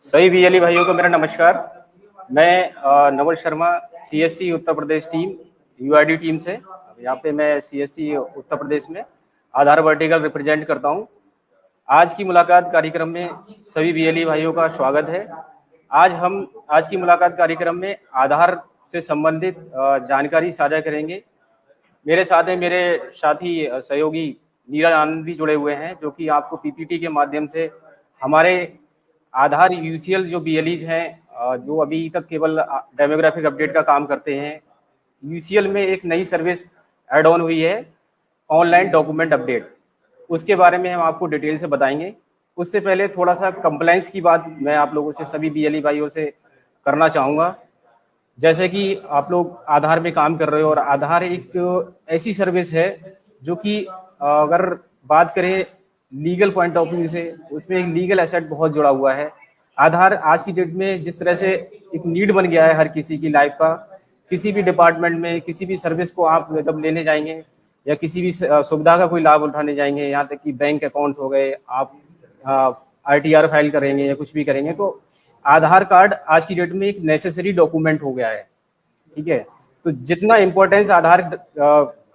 सभी बीएलई भाइयों को मेरा नमस्कार। मैं Naval Sharma, CSC Uttar Pradesh team, UID team से। यहाँ पे मैं सीएससी उत्तर प्रदेश में आधार वर्टिकल रिप्रेजेंट करता हूँ। आज की मुलाकात कार्यक्रम में सभी बीएलई भाइयों का स्वागत है। आज की मुलाकात कार्यक्रम में आधार से संबंधित जानकारी साझा करेंगे। मेरे साथ है मेरे साथी सहयोगी नीरज आनंद भी जुड़े हुए हैं, जो कि आपको पीपीटी के माध्यम से हमारे आधार यूसीएल जो बीएलईज हैं, जो अभी तक केवल डेमोग्राफिक अपडेट का काम करते हैं, यूसीएल में एक नई सर्विस ऐड ऑन हुई है, ऑनलाइन डॉक्यूमेंट अपडेट। उसके बारे में हम आपको डिटेल से बताएंगे। उससे पहले थोड़ा सा कंप्लायंस की बात मैं आप लोगों से, सभी बीएलई भाइयों से करना चाहूँगा। जैसे कि आप लोग आधार में काम कर रहे हो और आधार एक ऐसी सर्विस है जो कि अगर बात करें लीगल पॉइंट ऑफ व्यू से, उसमें एक लीगल एसेट बहुत जुड़ा हुआ है। आधार आज की डेट में जिस तरह से एक नीड बन गया है हर किसी की लाइफ का, किसी भी डिपार्टमेंट में किसी भी सर्विस को आप जब लेने जाएंगे या किसी भी सुविधा का कोई लाभ उठाने जाएंगे, यहाँ तक कि बैंक अकाउंट्स हो गए, आप आरटीआर फाइल करेंगे या कुछ भी करेंगे, तो आधार कार्ड आज की डेट में एक नेसेसरी डॉक्यूमेंट हो गया है। ठीक है, तो जितना इम्पोर्टेंस आधार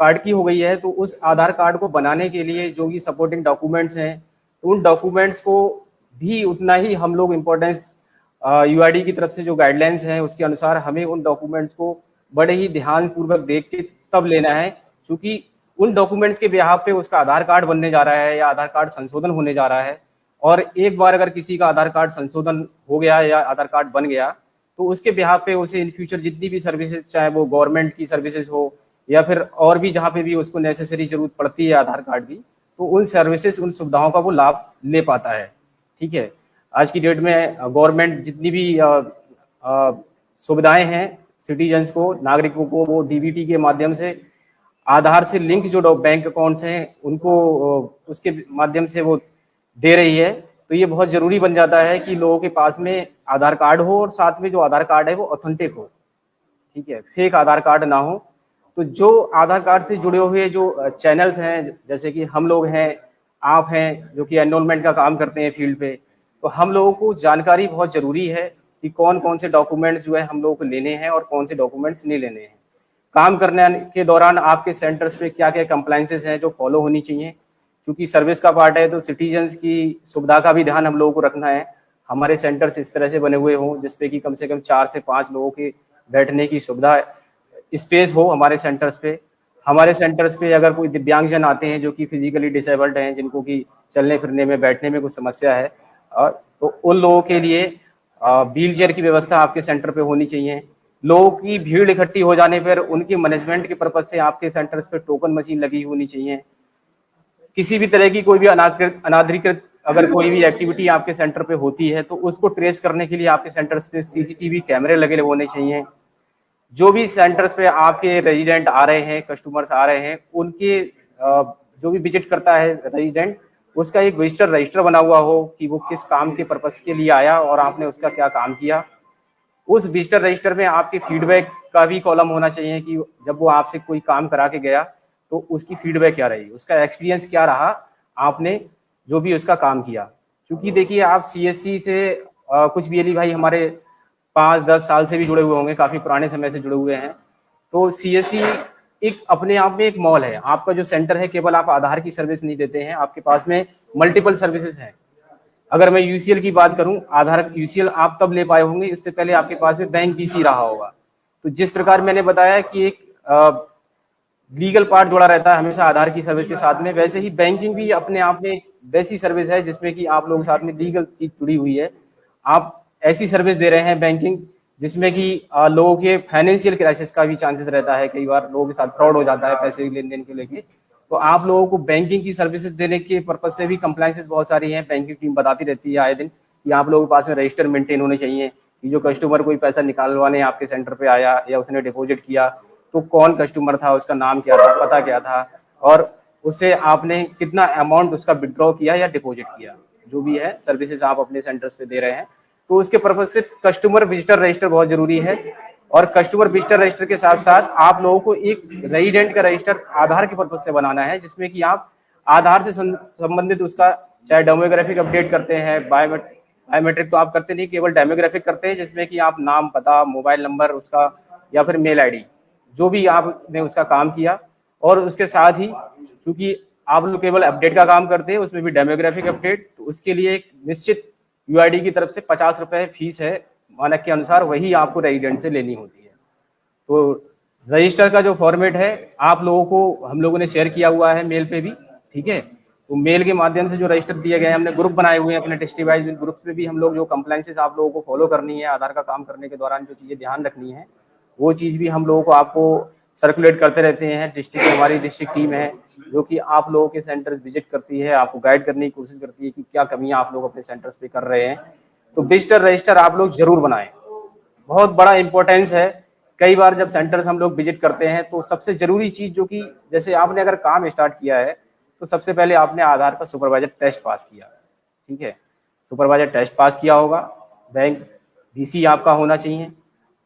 कार्ड की हो गई है, तो उस आधार कार्ड को बनाने के लिए जो भी सपोर्टिंग डॉक्यूमेंट्स हैं, तो उन डॉक्यूमेंट्स को भी उतना ही हम लोग इम्पोर्टेंस यूआईडी की तरफ से जो गाइडलाइंस हैं उसके अनुसार हमें उन डॉक्यूमेंट्स को बड़े ही ध्यानपूर्वक देख के तब लेना है, क्योंकि उन डॉक्यूमेंट्स के बिहाफ पे उसका आधार कार्ड बनने जा रहा है या आधार कार्ड संशोधन होने जा रहा है। और एक बार अगर किसी का आधार कार्ड संशोधन हो गया या आधार कार्ड बन गया, तो उसके बिहाफ पे उसे इन फ्यूचर जितनी भी सर्विसेज, चाहे वो गवर्नमेंट की सर्विसेज हो या फिर और भी जहाँ पे भी उसको नेसेसरी जरूरत पड़ती है आधार कार्ड की, तो उन सर्विसेज, उन सुविधाओं का वो लाभ ले पाता है। ठीक है, आज की डेट में गवर्नमेंट जितनी भी सुविधाएं हैं सिटीजन्स को, नागरिकों को, वो डीबीटी के माध्यम से आधार से लिंक जो बैंक अकाउंट्स हैं उनको उसके माध्यम से वो दे रही है। तो ये बहुत जरूरी बन जाता है कि लोगों के पास में आधार कार्ड हो और साथ में जो आधार कार्ड है वो ऑथेंटिक हो। ठीक है, फेक आधार कार्ड ना हो। तो जो आधार कार्ड से जुड़े हुए जो चैनल्स हैं, जैसे कि हम लोग हैं, आप हैं, जो कि एनरोलमेंट का काम करते हैं फील्ड पे, तो हम लोगों को जानकारी बहुत जरूरी है कि कौन कौन से डॉक्यूमेंट्स जो है हम लोगों को लेने हैं और कौन से डॉक्यूमेंट्स नहीं लेने हैं। काम करने के दौरान आपके सेंटर्स पे क्या क्या कंप्लायंसेस हैं जो फॉलो होनी चाहिए, क्योंकि सर्विस का पार्ट है तो सिटीजन्स की सुविधा का भी ध्यान हम लोगों को रखना है। हमारे सेंटर्स इस तरह से बने हुए हों जिसपे कि कम से कम 4 से 5 लोगों के बैठने की सुविधा, स्पेस हो हमारे सेंटर्स पे। हमारे सेंटर्स पे अगर कोई दिव्यांगजन आते हैं जो कि फिजिकली डिसेबल्ड हैं, जिनको कि चलने फिरने में, बैठने में कुछ समस्या है, और तो उन लोगों के लिए व्हील चेयर की व्यवस्था आपके सेंटर पे होनी चाहिए। लोगों की भीड़ इकट्ठी हो जाने पर उनके मैनेजमेंट के पर्पज से आपके सेंटर्स पे टोकन मशीन लगी होनी चाहिए। किसी भी तरह की कोई भी अनाधिकृत अगर कोई भी एक्टिविटी आपके सेंटर पे होती है तो उसको ट्रेस करने के लिए आपके सेंटर्स पे सीसीटीवी कैमरे लगे होने चाहिए। जो भी सेंटर्स पे आपके रेजिडेंट आ रहे हैं, कस्टमर्स आ रहे हैं, उनके जो भी विजिट करता है रेजिडेंट, उसका एक विजिटर रजिस्टर बना हुआ हो कि वो किस काम के पर्पस के लिए आया और आपने उसका क्या काम किया। उस विजिटर रजिस्टर में आपके फीडबैक का भी कॉलम होना चाहिए कि जब वो आपसे कोई काम करा के गया तो उसकी फीडबैक क्या रही, उसका एक्सपीरियंस क्या रहा, आपने जो भी उसका काम किया। क्योंकि देखिए, आप सीएससी से कुछ बीएलई भाई हमारे 5-10 साल से भी जुड़े हुए होंगे, काफी पुराने समय से जुड़े हुए हैं। तो सीएससी एक अपने आप में एक मॉल है। आपका जो सेंटर है, केवल आप आधार की सर्विस नहीं देते हैं, आपके पास में मल्टीपल सर्विसेज हैं। अगर मैं यूसीएल की बात करूं, आधार यूसीएल आप तब ले पाए होंगे, इससे पहले आपके पास में बैंक पीसी रहा होगा। तो जिस प्रकार मैंने बताया कि एक लीगल पार्ट जुड़ा रहता है हमेशा आधार की सर्विस के साथ में, वैसे ही बैंकिंग भी अपने आप में वैसी सर्विस है जिसमें कि आप लोगों के साथ में लीगल चीज जुड़ी हुई है। आप ऐसी सर्विस दे रहे हैं बैंकिंग जिसमें कि लोगों के फाइनेंशियल क्राइसिस का भी चांसेस रहता है, कई बार लोगों के साथ फ्रॉड हो जाता है पैसे लेन देन को लेके। तो आप लोगों को बैंकिंग की सर्विसेज देने के पर्पज से भी कंप्लायंसेस बहुत सारी हैं। बैंकिंग टीम बताती रहती है आए दिन कि आप लोगों के पास में रजिस्टर मेंटेन होने चाहिए कि जो कस्टमर कोई पैसा निकालवाने आपके सेंटर पे आया या उसने डिपॉजिट किया, तो कौन कस्टमर था, उसका नाम क्या था, पता क्या था, और उससे आपने कितना अमाउंट उसका विड्रॉ किया या डिपॉजिट किया। जो भी है सर्विसेज आप अपने सेंटर्स पे दे रहे हैं, तो उसके पर्पज से कस्टमर विजिटर रजिस्टर बहुत जरूरी है। और कस्टमर विजिटर रजिस्टर के साथ साथ आप लोगों को एक रेजिडेंट का रजिस्टर आधार के पर्पज से बनाना है, जिसमें कि आप आधार से संबंधित उसका चाहे डेमोग्राफिक अपडेट करते हैं, बायोमेट्रिक तो आप करते नहीं, केवल डेमोग्राफिक करते हैं, जिसमें कि आप नाम, पता, मोबाइल नंबर उसका या फिर मेल आईडी जो भी आपने उसका काम किया। और उसके साथ ही क्योंकि आप लोग केवल अपडेट का काम करते हैं, उसमें भी डेमोग्राफिक अपडेट, तो उसके लिए एक निश्चित यूआईडी की तरफ से 50 रुपए फीस है मानक के अनुसार, वही आपको रेजिडेंट से लेनी होती है। तो रजिस्टर का जो फॉर्मेट है आप लोगों को हम लोगों ने शेयर किया हुआ है मेल पे भी, ठीक है। तो मेल के माध्यम से जो रजिस्टर दिए गए हैं, हमने ग्रुप बनाए हुए हैं अपने डिस्ट्रिक्ट वाइज, ग्रुप में भी हम लोग जो कंप्लाइंसेस आप लोगों को फॉलो करनी है, आधार का काम करने के दौरान जो चीज़ें ध्यान रखनी है, वो चीज़ भी हम लोगों को आपको सर्कुलेट करते रहते हैं। डिस्ट्रिक्ट की हमारी डिस्ट्रिक्ट टीम है जो कि आप लोगों के सेंटर्स विजिट करती है, आपको गाइड करने की कोशिश करती है कि क्या कमियां आप लोग अपने सेंटर्स पे कर रहे हैं। तो विजिटर रजिस्टर आप लोग जरूर बनाएं, बहुत बड़ा इंपॉर्टेंस है। कई बार जब सेंटर्स हम लोग विजिट करते हैं तो सबसे जरूरी चीज जो कि जैसे आपने अगर काम स्टार्ट किया है तो सबसे पहले आपने आधार पर सुपरवाइजर टेस्ट पास किया, ठीक है। सुपरवाइजर टेस्ट पास किया होगा, बैंक डीसी आपका होना चाहिए।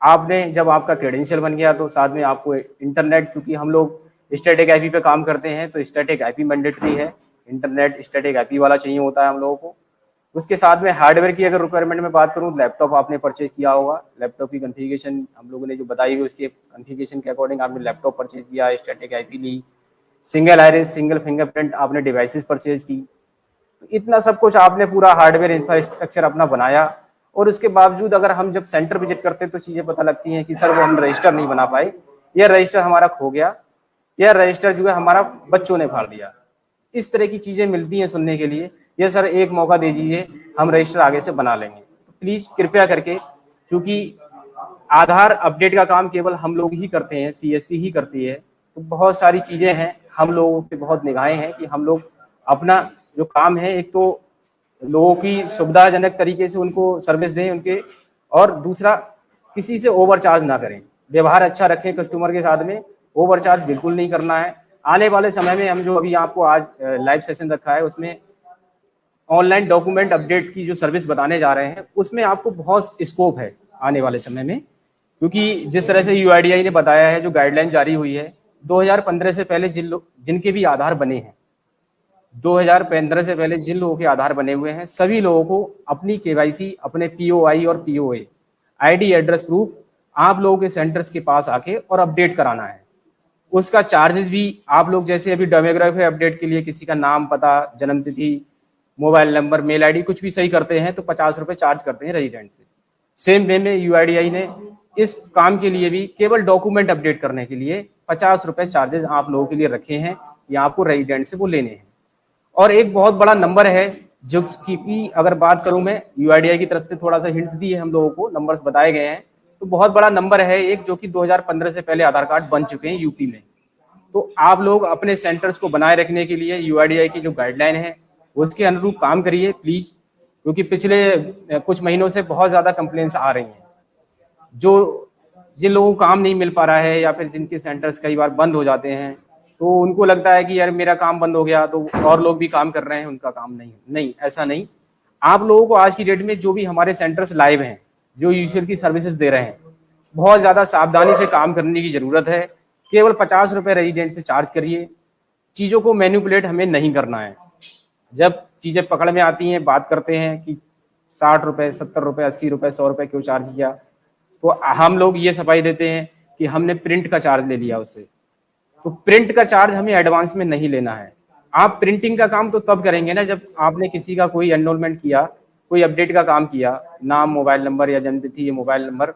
आपने जब आपका क्रेडेंशियल बन गया तो साथ में आपको इंटरनेट, चूंकि हम लोग स्टैटिक आईपी पे काम करते हैं तो स्टैटिक आईपी मैंडेटरी है, इंटरनेट स्टैटिक आईपी वाला चाहिए होता है हम लोगों को। उसके साथ में हार्डवेयर की अगर रिक्वायरमेंट में बात करूं, लैपटॉप आपने परचेज किया होगा, लैपटॉप की कॉन्फ़िगरेशन हम लोगों ने जो बताई हुई उसके कॉन्फ़िगरेशन के अकॉर्डिंग आपने लैपटॉप परचेज किया, स्टैटिक आईपी ली, सिंगल आइरिस सिंगल फिंगरप्रिंट आपने डिवाइसेस परचेज की। तो इतना सब कुछ आपने पूरा हार्डवेयर इंफ्रास्ट्रक्चर अपना बनाया। और उसके बावजूद अगर हम जब सेंटर विजिट करते हैं तो चीजें पता लगती हैं कि सर वो हम रजिस्टर नहीं बना पाए, या रजिस्टर हमारा खो गया, या रजिस्टर जो है हमारा बच्चों ने फाड़ दिया। इस तरह की चीजें मिलती हैं सुनने के लिए, ये सर एक मौका दे दीजिए, हम रजिस्टर आगे से बना लेंगे। तो प्लीज कृपया करके, क्योंकि आधार अपडेट का काम केवल हम लोग ही करते हैं, सीएससी ही करती है, तो बहुत सारी चीजें हैं, हम लोगों पे बहुत निगाहें हैं कि हम लोग अपना जो काम है, एक तो लोगों की सुविधाजनक तरीके से उनको सर्विस दें उनके, और दूसरा किसी से ओवरचार्ज ना करें, व्यवहार अच्छा रखें कस्टमर के साथ में, ओवरचार्ज बिल्कुल नहीं करना है। आने वाले समय में हम जो अभी आपको आज लाइव सेशन रखा है उसमें ऑनलाइन डॉक्यूमेंट अपडेट की जो सर्विस बताने जा रहे हैं, उसमें आपको बहुत स्कोप है आने वाले समय में, क्योंकि जिस तरह से यूआईडीआई ने बताया है, जो गाइडलाइन जारी हुई है 2015 से पहले जिनके भी आधार बने हैं, 2015 से पहले जिन लोगों के आधार बने हुए हैं, सभी लोगों को अपनी केवाईसी, अपने पीओआई और पीओए आईडी एड्रेस प्रूफ आप लोगों के सेंटर्स के पास आके और अपडेट कराना है। उसका चार्जेस भी आप लोग जैसे अभी डेमोग्राफी अपडेट के लिए किसी का नाम, पता, जन्मतिथि, मोबाइल नंबर, मेल आईडी कुछ भी सही करते हैं तो 50 रुपए चार्ज करते हैं रेजिडेंट से। सेम वे में यूआईडीआई ने इस काम के लिए भी केवल डॉक्यूमेंट अपडेट करने के लिए 50 रुपए चार्जेस आप लोगों के लिए रखे हैं, या आपको रेजिडेंट से वो लेने हैं। और एक बहुत बड़ा नंबर है जो की अगर बात करूं मैं, यूआईडीआई की तरफ से थोड़ा सा हिंट्स दिए हम लोगों को, नंबर्स बताए गए हैं, तो बहुत बड़ा नंबर है एक, जो कि 2015 से पहले आधार कार्ड बन चुके हैं यूपी में। तो आप लोग अपने सेंटर्स को बनाए रखने के लिए यूआईडीआई की जो गाइडलाइन है उसके अनुरूप काम करिए प्लीज, क्योंकि पिछले कुछ महीनों से बहुत ज्यादा कंप्लेंट्स आ रही हैं, जो जिन लोगों को काम नहीं मिल पा रहा है या फिर जिनके सेंटर्स कई बार बंद हो जाते हैं, तो उनको लगता है कि यार मेरा काम बंद हो गया तो और लोग भी काम कर रहे हैं, उनका काम नहीं, ऐसा नहीं। आप लोगों को आज की डेट में जो भी हमारे सेंटर्स लाइव हैं, जो यूजर की सर्विसेज दे रहे हैं, बहुत ज्यादा सावधानी से काम करने की जरूरत है। केवल 50 रुपए रेजिडेंट से चार्ज करिए, चीजों को मैनिपुलेट हमें नहीं करना है। जब चीजें पकड़ में आती हैं, बात करते हैं कि 60 रुपए, 70 रुपए, 80 रुपए, 100 रुपए क्यों चार्ज किया, तो हम लोग ये सफाई देते हैं कि हमने प्रिंट का चार्ज ले लिया उससे। तो प्रिंट का चार्ज हमें एडवांस में नहीं लेना है। आप प्रिंटिंग का काम तो तब करेंगे ना जब आपने किसी का कोई एनरोलमेंट किया, कोई अपडेट का काम किया, नाम, मोबाइल नंबर या जन्मतिथि या मोबाइल नंबर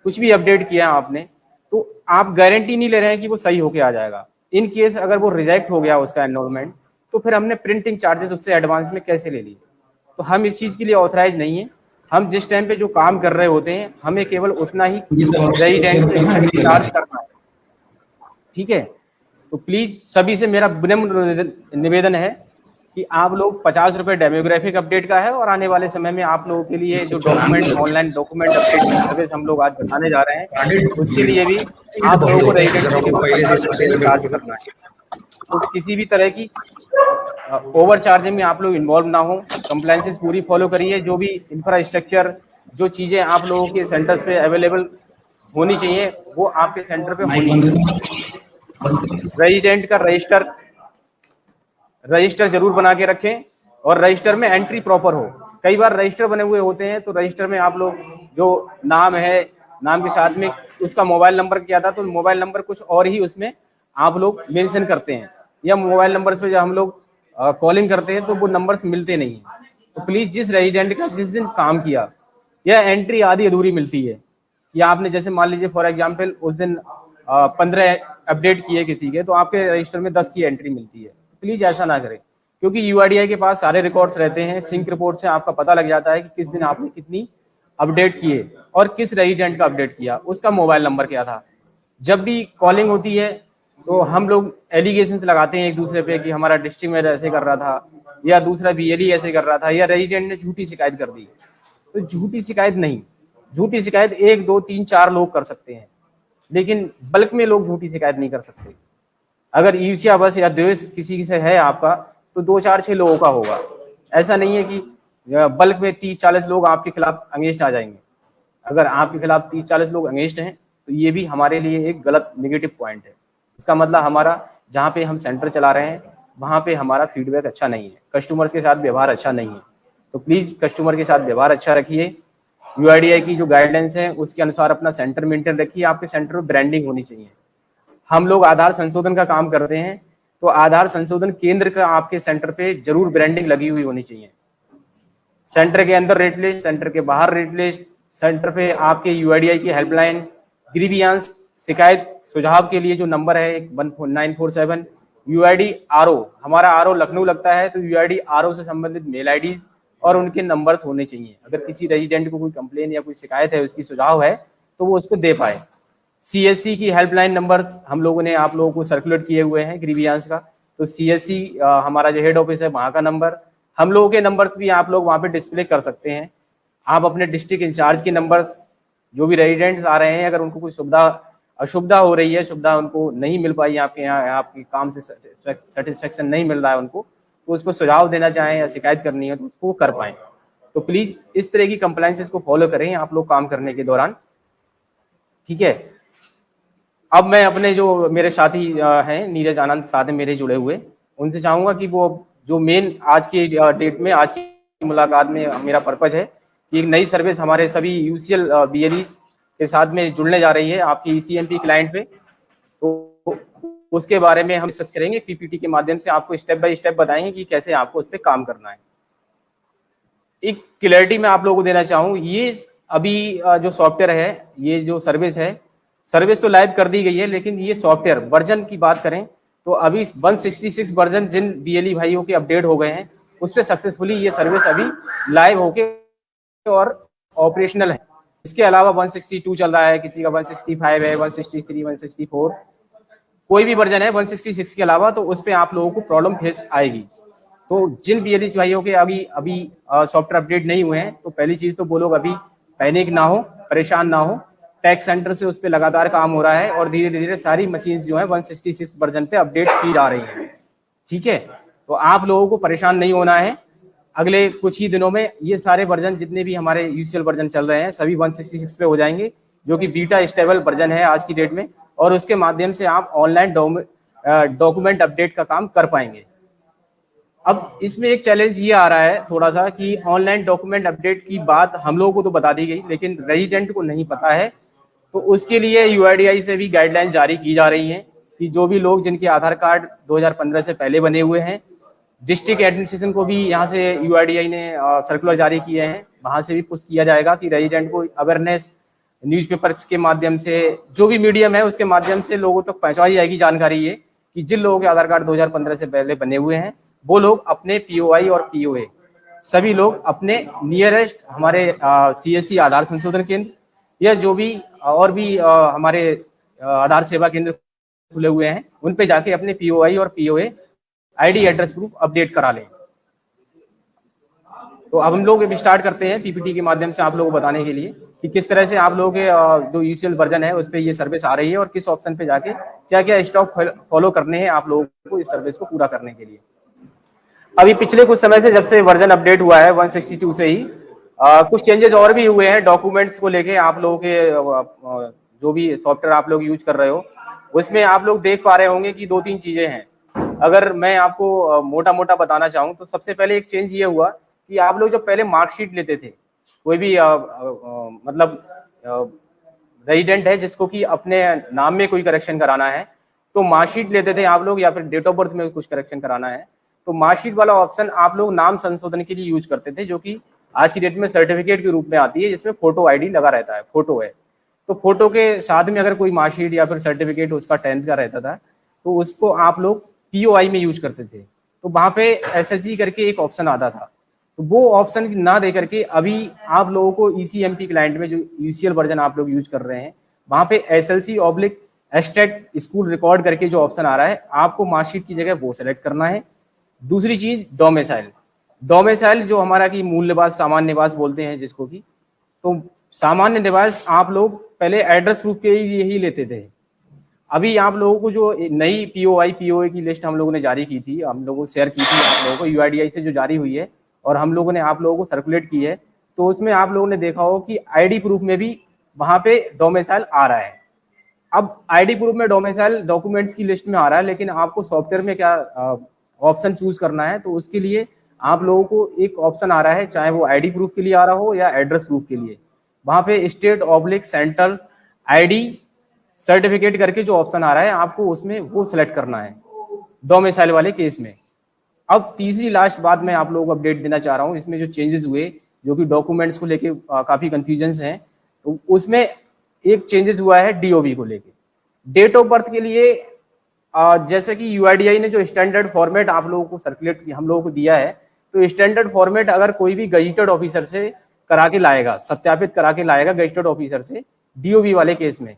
कुछ भी अपडेट किया आपने, तो आप गारंटी नहीं ले रहे हैं कि वो सही होके आ जाएगा। इन केस अगर वो रिजेक्ट हो गया उसका एनरोलमेंट, तो फिर हमने प्रिंटिंग चार्जेस उससे एडवांस में कैसे ले लिए। तो हम इस चीज के लिए ऑथराइज नहीं है। हम जिस टाइम पे जो काम कर रहे होते हैं हमें केवल उतना ही रेजिडेंट से चार्ज करना है, ठीक है। तो प्लीज सभी से मेरा विनम्र निवेदन है कि आप लोग 50 रुपए डेमोग्राफिक अपडेट का है, और आने वाले समय में आप लोगों के लिए जो डॉक्यूमेंट, ऑनलाइन डॉक्यूमेंट अपडेट की सर्विस हम लोग आज बताने जा रहे हैं, उसके लिए भी आप लोगों को रेजिडेंट चार्ज करना है। तो किसी भी तरह की ओवर चार्जिंग में आप लोग इन्वॉल्व ना हो, कंप्लायंसेस पूरी फॉलो करिए। जो भी इंफ्रास्ट्रक्चर, जो चीजें आप लोगों के सेंटर्स पे अवेलेबल होनी चाहिए वो आपके सेंटर पे होनी चाहिए। रेजिडेंट का रजिस्टर जरूर बना के रखें, और रजिस्टर में एंट्री प्रॉपर हो। कई बार रजिस्टर बने हुए होते हैं, तो रजिस्टर में आप लोग जो नाम है, नाम के साथ में उसका मोबाइल नंबर क्या था, तो मोबाइल नंबर कुछ और ही उसमें आप लोग मेंशन करते हैं, या मोबाइल नंबर पे जब हम लोग कॉलिंग करते हैं तो वो नंबर्स मिलते नहीं हैं। तो प्लीज जिस रेजिडेंट का जिस दिन काम किया, यह एंट्री आधी अधूरी मिलती है, या आपने जैसे मान लीजिए फॉर एग्जाम्पल उस दिन 15 अपडेट किए किसी के, तो आपके रजिस्टर में 10 की एंट्री मिलती है। प्लीज ऐसा ना करें, क्योंकि यूआईडीआई के पास सारे रिकॉर्ड्स रहते हैं, सिंक रिपोर्ट से आपका पता लग जाता है कि किस दिन आपने कितनी अपडेट किए और किस रेजिडेंट का अपडेट किया, उसका मोबाइल नंबर क्या था। जब भी कॉलिंग होती है तो हम लोग एलिगेशंस लगाते हैं एक दूसरे पे कि हमारा डिस्ट्रिक्ट में ऐसे कर रहा था, या दूसरा बीएलई ऐसे कर रहा था, या रेजिडेंट ने झूठी शिकायत कर दी। तो झूठी शिकायत नहीं, झूठी शिकायत 1 2 3 4 लोग कर सकते हैं, लेकिन बल्क में लोग झूठी शिकायत नहीं कर सकते। अगर ईर्ष्या बस या द्वेष किसी से है आपका, तो 2 4 6 लोगों का होगा। ऐसा नहीं है कि बल्क में 30 40 लोग आपके खिलाफ अगेंस्ट आ जाएंगे। अगर आपके खिलाफ 30 40 लोग अगेंस्ट हैं, तो ये भी हमारे लिए एक गलत नेगेटिव पॉइंट है। इसका मतलब हमारा जहाँ पे हम सेंटर चला रहे हैं वहाँ पे हमारा फीडबैक अच्छा नहीं है, कस्टमर्स के साथ व्यवहार अच्छा नहीं है। तो प्लीज कस्टमर के साथ व्यवहार अच्छा रखिए, यूआईडीआई की जो गाइडलाइंस है उसके अनुसार अपना सेंटर मेंटेन रखिए। आपके सेंटर में ब्रांडिंग होनी चाहिए। हम लोग आधार संशोधन का काम करते हैं, तो आधार संशोधन केंद्र का आपके सेंटर पे जरूर ब्रांडिंग लगी हुई होनी चाहिए। सेंटर के अंदर रेट लिस्ट, सेंटर के बाहर रेट लिस्ट, सेंटर पे आपके यूआईडीआई की हेल्पलाइन, ग्रीवियांस शिकायत सुझाव के लिए जो नंबर है 1947, यूआईडी आरओ, हमारा आरओ लखनऊ लगता है, तो यूआईडी आरओ से संबंधित मेल आईडीज और उनके नंबर्स होने चाहिए। अगर किसी रेजिडेंट को कोई कंप्लेन या कोई शिकायत है, उसकी सुझाव है, तो वो उसको दे पाए। सीएससी की हेल्पलाइन नंबर्स हम लोगों ने आप लोगों को सर्कुलेट किए हुए हैं ग्रीवियांस का, तो सीएससी हमारा जो हेड ऑफिस है वहाँ का नंबर, हम लोगों के नंबर्स भी आप लोग वहाँ पे डिस्प्ले कर सकते हैं। आप अपने डिस्ट्रिक्ट इंचार्ज के नंबर्स, जो भी रेजिडेंट्स आ रहे हैं, अगर उनको कोई सुविधा असुविधा हो रही है, सुविधा उनको नहीं मिल पाई आपके यहाँ, आपके काम से सेटिस्फेक्शन नहीं मिल रहा है उनको, तो उसको सुझाव देना चाहें या शिकायत करनी है तो उसको कर पाएं। तो प्लीज इस तरह की कंप्लायंसेस को फॉलो करें आप लोग काम करने के दौरान, ठीक है। अब मैं अपने जो मेरे साथी हैं नीरज आनंद साथ में मेरे जुड़े हुए, उनसे चाहूंगा कि वो जो मेन आज की डेट में, आज की मुलाकात में मेरा पर्पज है कि एक नई सर्विस हमारे सभी यूसीएल बीएलई के साथ में जुड़ने जा रही है आपकी ईसीएमपी क्लाइंट पे, तो उसके बारे में हम डिस्कस करेंगे। पीपीटी के माध्यम से आपको स्टेप बाय स्टेप बताएंगे कि कैसे आपको उस पर काम करना है। एक क्लैरिटी मैं आप लोगों को देना चाहूँ, ये अभी जो सॉफ्टवेयर है, ये जो सर्विस है, सर्विस तो लाइव कर दी गई है, लेकिन ये सॉफ्टवेयर वर्जन की बात करें तो अभी 166 वर्जन जिन बीएलई भाइयों के अपडेट हो गए हैं, उस पर सक्सेसफुली ये सर्विस अभी लाइव होके और ऑपरेशनल है। इसके अलावा 162 चल रहा है, किसी का 165 है, 163, 164, कोई भी वर्जन है 166 के अलावा, तो उस पर आप लोगों को प्रॉब्लम फेस आएगी। तो जिन बीएलई भाइयों के अभी सॉफ्टवेयर अपडेट नहीं हुए हैं, तो पहली चीज तो वो लोग अभी पैनिक ना हो, परेशान ना हो। टैक्स सेंटर से उस पर लगातार काम हो रहा है और धीरे धीरे सारी मशीन जो है 166 वर्जन पे अपडेट की जा रही है, ठीक है। तो आप लोगों को परेशान नहीं होना है। अगले कुछ ही दिनों में ये सारे वर्जन जितने भी हमारे यूसीएल वर्जन चल रहे हैं सभी 166 पे हो जाएंगे, जो कि बीटा स्टेबल वर्जन है आज की डेट में, और उसके माध्यम से आप ऑनलाइन डॉक्यूमेंट अपडेट का काम कर पाएंगे। अब इसमें एक चैलेंज ये आ रहा है थोड़ा सा कि ऑनलाइन डॉक्यूमेंट अपडेट की बात हम लोगों को तो बता दी गई, लेकिन रेजिडेंट को नहीं पता है। तो उसके लिए यूआईडीआई से भी गाइडलाइन जारी की जा रही हैं कि जो भी लोग जिनके आधार कार्ड 2015 से पहले बने हुए हैं, डिस्ट्रिक्ट एडमिनिस्ट्रेशन को भी यहाँ से यूआईडीआई ने सर्कुलर जारी किए हैं, वहां से भी पुश किया जाएगा कि रेजिडेंट को अवेयरनेस न्यूज़पेपर्स के माध्यम से, जो भी मीडियम है उसके माध्यम से लोगों तक पहुंचाई जाएगी जानकारी ये कि जिन लोगों के आधार कार्ड 2015 से पहले बने हुए हैं वो लोग अपने पीओआई और पीओए सभी लोग अपने नियरेस्ट हमारे सीएससी आधार संशोधन केंद्र या जो भी और भी हमारे आधार सेवा केंद्र खुले हुए हैं उन पे जाके अपने पीओआई और POA ID address proof update करा लें। तो अब हम लोग स्टार्ट करते हैं पीपीटी के माध्यम से आप लोगों को बताने के लिए कि किस तरह से आप लोगों के जो यूसीएल वर्जन है उस पर ये सर्विस आ रही है और किस ऑप्शन पे जाके क्या क्या स्टॉप फॉलो करने हैं आप लोगों को इस सर्विस को पूरा करने के लिए। अभी पिछले कुछ समय से जब से वर्जन अपडेट हुआ है 162 से ही कुछ चेंजेस और भी हुए हैं डॉक्यूमेंट्स को लेके। आप लोगों के जो भी सॉफ्टवेयर आप लोग यूज कर रहे हो उसमें आप लोग देख पा रहे होंगे कि 2-3 चीजें हैं। अगर मैं आपको मोटा मोटा बताना चाहूँ तो सबसे पहले एक चेंज ये हुआ कि आप लोग जब पहले मार्कशीट लेते थे, कोई भी मतलब रेजिडेंट है जिसको कि अपने नाम में कोई करेक्शन कराना है, तो मार्कशीट लेते थे आप लोग, या फिर डेट ऑफ बर्थ में कुछ करेक्शन कराना है, तो मार्कशीट वाला ऑप्शन आप लोग नाम संशोधन के लिए यूज करते थे, जो कि आज की डेट में सर्टिफिकेट के रूप में आती है, जिसमें फोटो आईडी लगा रहता है, फोटो है। तो फोटो के साथ में अगर कोई मार्कशीट या फिर सर्टिफिकेट उसका 10th का रहता था, तो उसको आप लोग पीओआई में यूज करते थे। तो वहां पे एसएचजी करके एक ऑप्शन आता था, तो वो ऑप्शन ना दे करके अभी आप लोगों को ईसीएमपी क्लाइंट में जो यूसीएल वर्जन आप लोग यूज कर रहे हैं, वहां पे SLC/ एस्टेट स्कूल रिकॉर्ड करके जो ऑप्शन आ रहा है, आपको मार्कशीट की जगह वो सेलेक्ट करना है। दूसरी चीज डोमिसाइल, डोमिसाइल जो हमारा की मूल निवास, सामान्य निवास बोलते हैं जिसको की, तो सामान्य निवास आप लोग पहले एड्रेस प्रूफ के लिए ही लेते थे। अभी आप लोगों को जो नई पीओए की लिस्ट हम लोगों ने जारी की थी, हम लोगों को शेयर की थी आप लोगों को, यूआईडीआई से जो जारी हुई है और हम लोगों ने आप लोगों को सर्कुलेट की है, तो उसमें आप लोगों ने देखा हो कि आईडी प्रूफ में भी वहां पे डोमिसाइल आ रहा है। अब आईडी प्रूफ में डोमिसाइल डॉक्यूमेंट्स की लिस्ट में आ रहा है, लेकिन आपको सॉफ्टवेयर में क्या ऑप्शन चूज करना है, तो उसके लिए आप लोगों को एक ऑप्शन आ रहा है, चाहे वो आईडी प्रूफ के लिए आ रहा हो या एड्रेस प्रूफ के लिए, वहां पे स्टेट/सेंट्रल आईडी सर्टिफिकेट करके जो ऑप्शन आ रहा है, आपको उसमें वो सिलेक्ट करना है डोमिसाइल वाले केस में। अब तीसरी लास्ट बात मैं आप लोगों को अपडेट देना चाह रहा हूं, इसमें जो चेंजेस हुए, जो कि डॉक्यूमेंट्स को लेके काफी कंफ्यूजन हैं, तो उसमें एक चेंजेस हुआ है डीओबी को लेके। डेट ऑफ बर्थ के लिए जैसे कि यूआईडीआई ने जो स्टैंडर्ड फॉर्मेट आप लोगों को सर्कुलेट हम लोगों को दिया है, तो स्टैंडर्ड फॉर्मेट अगर कोई भी गजेटेड ऑफिसर से करा के लाएगा, सत्यापित करा के लाएगा गजेटेड ऑफिसर से डीओबी वाले केस में,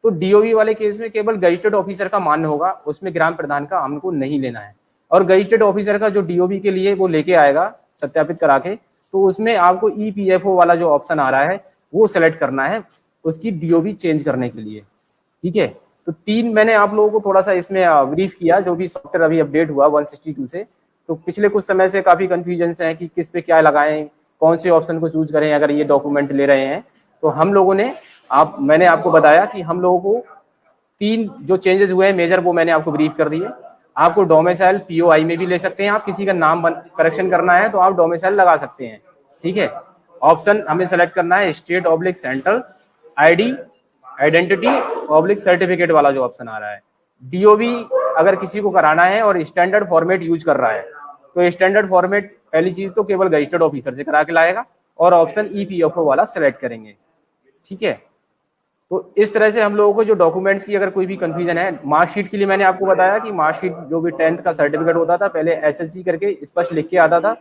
तो डीओबी वाले केस में केवल गजेटेड ऑफिसर का मान्य होगा, उसमें ग्राम प्रधान का हमको नहीं लेना है। और गजेटेड ऑफिसर का जो डीओबी के लिए वो लेके आएगा सत्यापित करा के, तो उसमें आपको ईपीएफओ वाला जो ऑप्शन आ रहा है वो सेलेक्ट करना है उसकी डीओबी चेंज करने के लिए। ठीक है, तो तीन मैंने आप लोगों को थोड़ा सा इसमें ब्रीफ किया, जो भी सॉफ्टवेयर अभी अपडेट हुआ 162 से। तो पिछले कुछ समय से काफी कंफ्यूजन है कि किस पे क्या लगाएं, कौन से ऑप्शन को चूज करें अगर ये डॉक्यूमेंट ले रहे हैं। तो हम लोगों ने मैंने आपको बताया कि हम लोगों को तीन जो चेंजेस हुए हैं मेजर, वो मैंने आपको ब्रीफ कर दिए। आपको डोमिसाइल पीओआई में भी ले सकते हैं, आप किसी का नाम करेक्शन करना है तो आप डोमिसाइल लगा सकते हैं। ठीक है, ऑप्शन हमें सेलेक्ट करना है स्टेट/सेंट्रल आईडी आइडेंटिटी/सर्टिफिकेट वाला जो ऑप्शन आ रहा है। डीओबी अगर किसी को कराना है और स्टैंडर्ड फॉर्मेट यूज कर रहा है, तो स्टैंडर्ड फॉर्मेट पहली चीज तो केवल गजेटेड ऑफिसर से करा के लाएगा, और ऑप्शन ईपीएफओ वाला सेलेक्ट करेंगे। ठीक है, तो इस तरह से हम लोगों को जो डॉक्यूमेंट्स की अगर कोई भी कंफ्यूजन है, मार्कशीट के लिए मैंने आपको बताया कि मार्कशीट जो भी 10th का सर्टिफिकेट होता था पहले एसएचजी करके स्पष्ट लिख के आता था,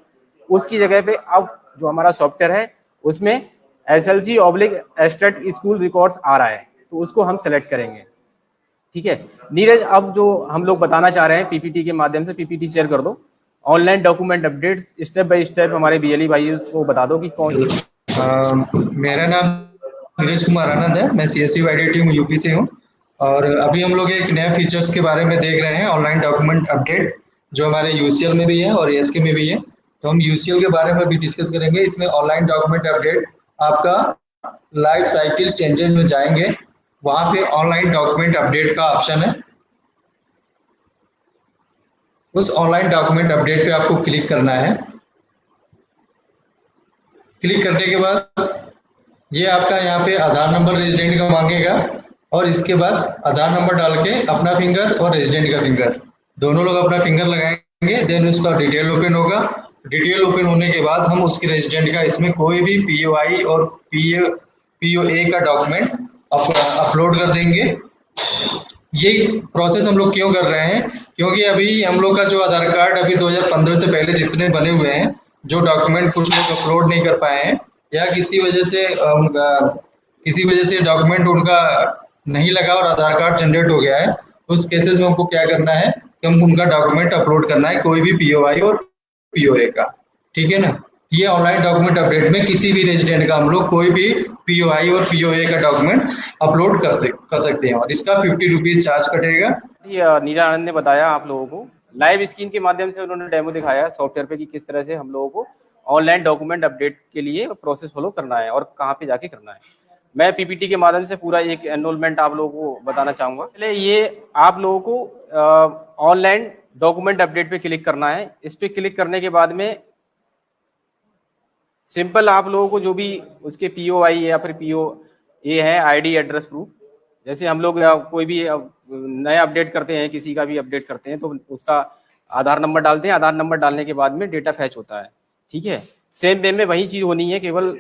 उसकी जगह पे अब जो हमारा सॉफ्टवेयर है उसमें SLC/एस्टेट स्कूल रिकॉर्ड्स आ रहा है, तो उसको हम सेलेक्ट करेंगे। ठीक है नीरज, अब जो हम लोग बताना चाह रहे हैं पीपीटी के माध्यम से, पीपीटी शेयर कर दो, online document update step by step हमारे बीएलई भाई को बता दो कि कौन। मेरा नाम नीरज कुमार आनंद है, मैं CSU आईडी टीम यूपी से हूँ। और अभी हम लोग एक नए फीचर्स के बारे में देख रहे हैं, ऑनलाइन डॉक्यूमेंट अपडेट, जो हमारे यूसीएल में भी है और एएसके में भी है। तो हम यूसीएल के बारे में भी डिस्कस करेंगे। इसमें ऑनलाइन डॉक्यूमेंट अपडेट आपका लाइफ साइकिल चेंजेस में जाएंगे, वहाँ पे ऑनलाइन डॉक्यूमेंट अपडेट का ऑप्शन है। उस ऑनलाइन डॉक्यूमेंट अपडेट पे आपको क्लिक करना है। क्लिक करने के बाद ये आपका यहाँ पे आधार नंबर रेजिडेंट का मांगेगा, और इसके बाद आधार नंबर डाल के अपना फिंगर और रेजिडेंट का फिंगर दोनों लोग अपना फिंगर लगाएंगे। देन उसका डिटेल ओपन होगा। डिटेल ओपन होने के बाद हम उसके रेजिडेंट का इसमें कोई भी पीओआई और पीओए का डॉक्यूमेंट अपलोड कर देंगे। ये प्रोसेस हम लोग क्यों कर रहे हैं, क्योंकि अभी हम लोग का जो आधार कार्ड अभी 2015 से पहले जितने बने हुए हैं, जो डॉक्यूमेंट कुछ लोग अपलोड नहीं कर पाए हैं या किसी वजह से डॉक्यूमेंट उनका नहीं लगा और आधार कार्ड जनरेट हो गया है, उस केसेस में हमको क्या करना है कि हम उनका डॉक्यूमेंट अपलोड करना है, कोई भी पीओआई और पीओए का। ठीक है ना, ये ऑनलाइन डॉक्यूमेंट अपडेट में किसी भी रेजिडेंट का हम लोग कोई भी पीओआई और पीओए का डॉक्यूमेंट अपलोड कर सकते हैं, और इसका 50 रुपीज चार्ज कटेगा। नीरा आनंद ने बताया आप लोगों को, लाइव स्क्रीन के माध्यम से उन्होंने डेमो दिखाया सॉफ्टवेयर पे कि किस तरह से हम लोगों को ऑनलाइन डॉक्यूमेंट अपडेट के लिए प्रोसेस फॉलो करना है और कहाँ पे जाके करना है। मैं पीपीटी के माध्यम से पूरा एक एनरोलमेंट आप लोगों को बताना चाहूंगा। पहले ये आप लोगों को ऑनलाइन डॉक्यूमेंट अपडेट पे क्लिक करना है। इस पे क्लिक करने के बाद में सिंपल आप लोगों को जो भी उसके POI या फिर POA है, ID एड्रेस प्रूफ, जैसे हम लोग कोई भी नया अपडेट करते हैं, किसी का भी अपडेट करते हैं तो उसका आधार नंबर डालते हैं, आधार नंबर डालने के बाद में डेटा फैच होता है, ठीक है। सेम वे में वही चीज होनी है, केवल